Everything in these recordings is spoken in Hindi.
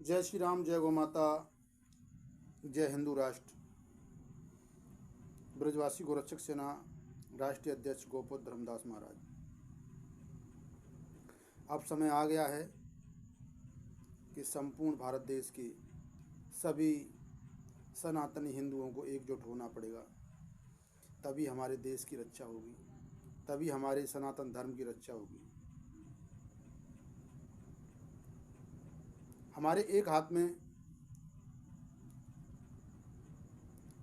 जय श्री राम, जय गौ माता, जय हिंदू राष्ट्र। ब्रजवासी गोरक्षक सेना राष्ट्रीय अध्यक्ष गोपोत धर्मदास महाराज। अब समय आ गया है कि संपूर्ण भारत देश के सभी सनातनी हिंदुओं को एकजुट होना पड़ेगा। तभी हमारे देश की रक्षा होगी, तभी हमारे सनातन धर्म की रक्षा होगी। हमारे एक हाथ में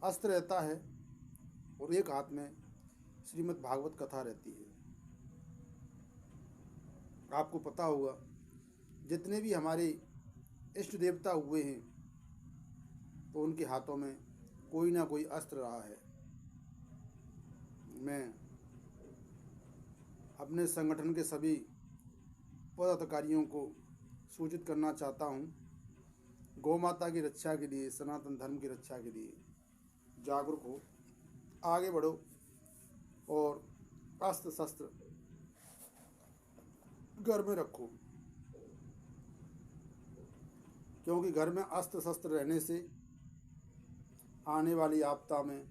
अस्त्र रहता है और एक हाथ में श्रीमद् भागवत कथा रहती है। आपको पता होगा, जितने भी हमारे इष्ट देवता हुए हैं तो उनके हाथों में कोई ना कोई अस्त्र रहा है। मैं अपने संगठन के सभी पदाधिकारियों को सूचित करना चाहता हूँ, गौ माता की रक्षा के लिए, सनातन धर्म की रक्षा के लिए जागरूक हो, आगे बढ़ो और अस्त्र शस्त्र घर में रखो, क्योंकि घर में अस्त्र शस्त्र रहने से आने वाली आपदा में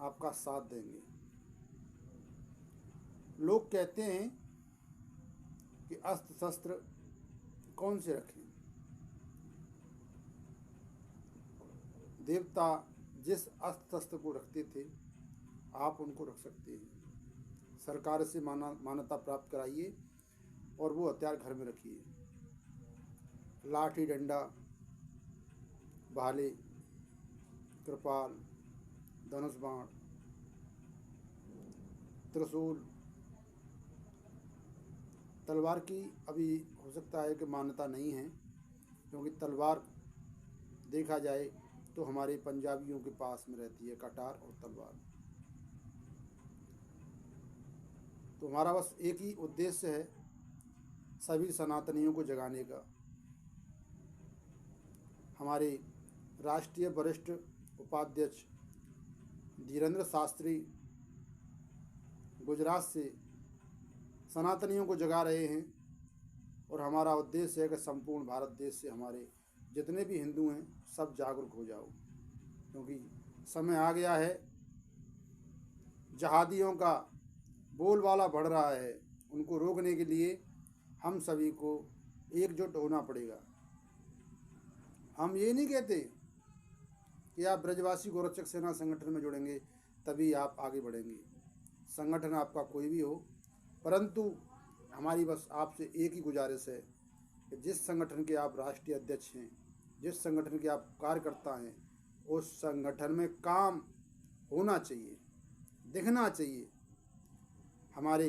आपका साथ देंगे। लोग कहते हैं कि अस्त्र शस्त्र कौन से रखें। देवता जिस अस्त्र शस्त्र को रखते थे आप उनको रख सकते हैं। सरकार से मान्यता प्राप्त कराइए और वो हथियार घर में रखिए। लाठी, डंडा, भाले, कृपाल, धनुष बाण, त्रिशूल, तलवार की अभी हो सकता है कि मान्यता नहीं है, क्योंकि तलवार देखा जाए तो हमारे पंजाबियों के पास में रहती है, कटार और तलवार। तो हमारा बस एक ही उद्देश्य है, सभी सनातनियों को जगाने का। हमारे राष्ट्रीय वरिष्ठ उपाध्यक्ष धीरेंद्र शास्त्री गुजरात से सनातनियों को जगा रहे हैं और हमारा उद्देश्य है कि संपूर्ण भारत देश से हमारे जितने भी हिंदू हैं सब जागरूक हो जाओ, क्योंकि समय आ गया है। जहादियों का बोलबाला बढ़ रहा है, उनको रोकने के लिए हम सभी को एकजुट होना पड़ेगा। हम ये नहीं कहते कि आप ब्रजवासी गोरक्षक सेना संगठन में जुड़ेंगे तभी आप आगे बढ़ेंगे। संगठन आपका कोई भी हो, परंतु हमारी बस आपसे एक ही गुजारिश है कि जिस संगठन के आप राष्ट्रीय अध्यक्ष हैं, जिस संगठन के आप कार्यकर्ता हैं, उस संगठन में काम होना चाहिए, दिखना चाहिए। हमारे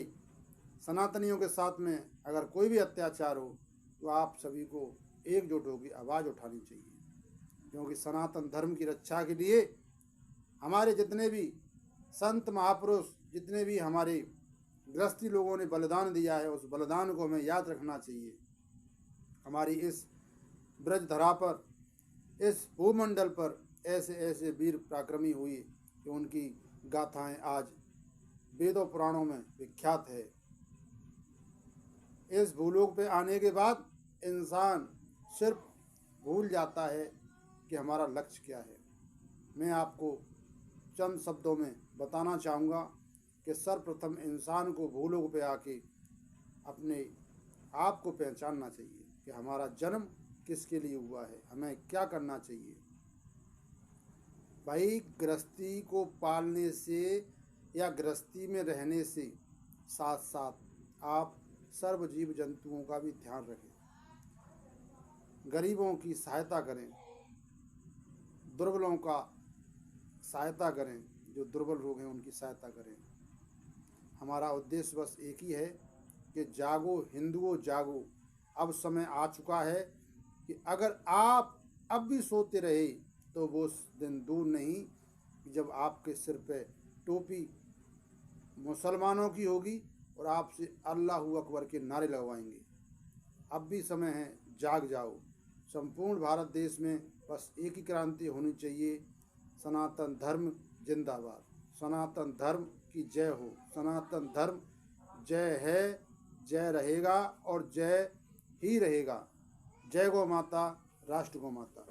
सनातनियों के साथ में अगर कोई भी अत्याचार हो तो आप सभी को एकजुट होकर आवाज़ उठानी चाहिए, क्योंकि सनातन धर्म की रक्षा के लिए हमारे जितने भी संत महापुरुष, जितने भी हमारे गृहस्थी लोगों ने बलिदान दिया है, उस बलिदान को हमें याद रखना चाहिए। हमारी इस ब्रज धरा पर, इस भूमंडल पर ऐसे ऐसे वीर पराक्रमी हुए कि उनकी गाथाएं आज वेदों पुराणों में विख्यात है। इस भूलोक पे आने के बाद इंसान सिर्फ भूल जाता है कि हमारा लक्ष्य क्या है। मैं आपको चंद शब्दों में बताना चाहूँगा कि सर्वप्रथम इंसान को भूलोक पे आके अपने आप को पहचानना चाहिए कि हमारा जन्म किसके लिए हुआ है, हमें क्या करना चाहिए। भाई, गृहस्थी को पालने से या गृहस्थी में रहने से साथ साथ आप सर्व जीव जंतुओं का भी ध्यान रखें, गरीबों की सहायता करें, दुर्बलों का सहायता करें, जो दुर्बल लोग हैं उनकी सहायता करें। हमारा उद्देश्य बस एक ही है कि जागो हिंदुओं, जागो। अब समय आ चुका है कि अगर आप अब भी सोते रहे तो वो दिन दूर नहीं जब आपके सिर पे टोपी मुसलमानों की होगी और आपसे अल्लाहू अकबर के नारे लगवाएंगे। अब भी समय है, जाग जाओ। संपूर्ण भारत देश में बस एक ही क्रांति होनी चाहिए, सनातन धर्म जिंदाबाद। सनातन धर्म की जय हो। सनातन धर्म जय है, जय रहेगा और जय ही रहेगा। जय गौ माता, राष्ट्र गौ माता।